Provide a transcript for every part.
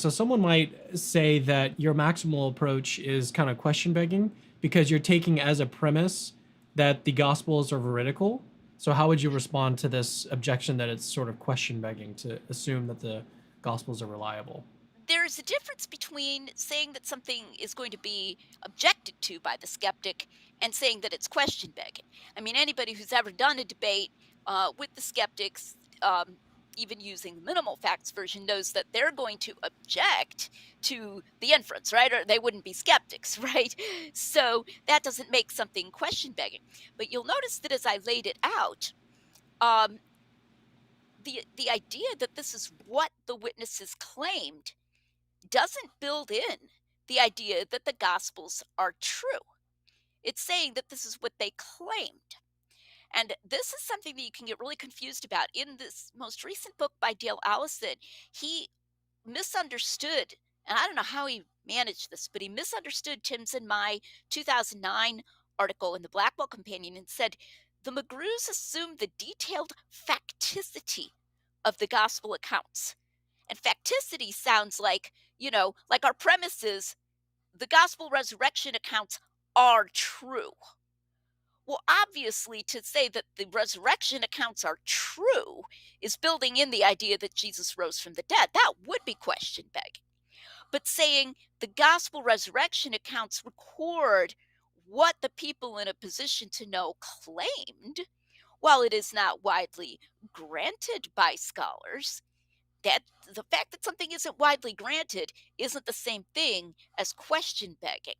So someone might say that your maximal approach is kind of question begging because you're taking as a premise that the gospels are veridical. So how would you respond to this objection that it's sort of question begging to assume that the gospels are reliable? There's a difference between saying that something is going to be objected to by the skeptic and saying that it's question begging. I mean, anybody who's ever done a debate with the skeptics, even using the minimal facts version, knows that they're going to object to the inference, right? Or they wouldn't be skeptics, right? So that doesn't make something question begging. But you'll notice that as I laid it out, um, the idea that this is what the witnesses claimed doesn't build in the idea that the Gospels are true. It's saying that this is what they claimed. And this is something that you can get really confused about. In this most recent book by Dale Allison, he misunderstood, and I don't know how he managed this, but he misunderstood Tim's and my 2009 article in the Blackwell Companion and said the McGrews assumed the detailed facticity of the gospel accounts. And facticity sounds like, like our premise is the gospel resurrection accounts are true. Well, obviously, to say that the resurrection accounts are true is building in the idea that Jesus rose from the dead. That would be question begging. But saying the gospel resurrection accounts record what the people in a position to know claimed, while it is not widely granted by scholars, that the fact that something isn't widely granted isn't the same thing as question begging.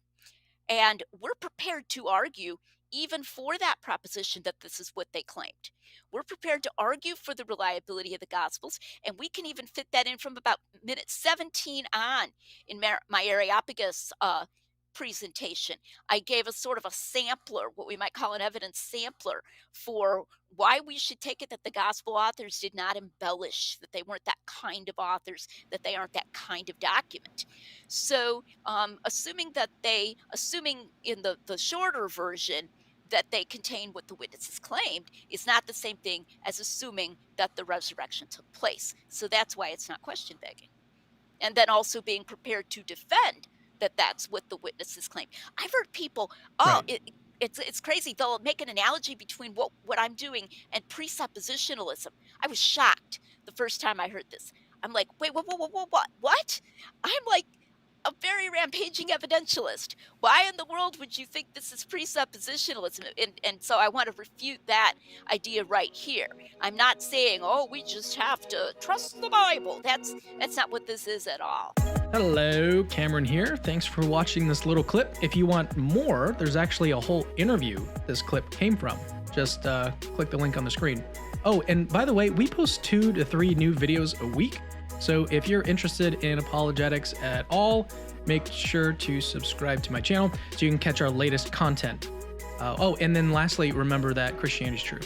And we're prepared to argue even for that proposition that this is what they claimed. We're prepared to argue for the reliability of the Gospels, and we can even fit that in from about minute 17 on in my Areopagus presentation. I gave a sort of a sampler, what we might call an evidence sampler, for why we should take it that the gospel authors did not embellish, that they weren't that kind of authors, that they aren't that kind of document. So, assuming in the shorter version that they contain what the witnesses claimed is not the same thing as assuming that the resurrection took place. So that's why it's not question begging. And then also being prepared to defend that that's what the witnesses claim. I've heard people, oh, Right. it's crazy. They'll make an analogy between what I'm doing and presuppositionalism. I was shocked the first time I heard this. I'm like, wait, what? I'm like a very rampaging evidentialist. Why in the world would you think this is presuppositionalism? And so I want to refute that idea right here. I'm not saying, oh, we just have to trust the Bible. That's not what this is at all. Hello, Cameron here. Thanks for watching this little clip. If you want more, there's actually a whole interview this clip came from. Just click the link on the screen. Oh, and by the way, we post 2 to 3 new videos a week. So if you're interested in apologetics at all, make sure to subscribe to my channel so you can catch our latest content. Oh, and then lastly, remember that Christianity is true.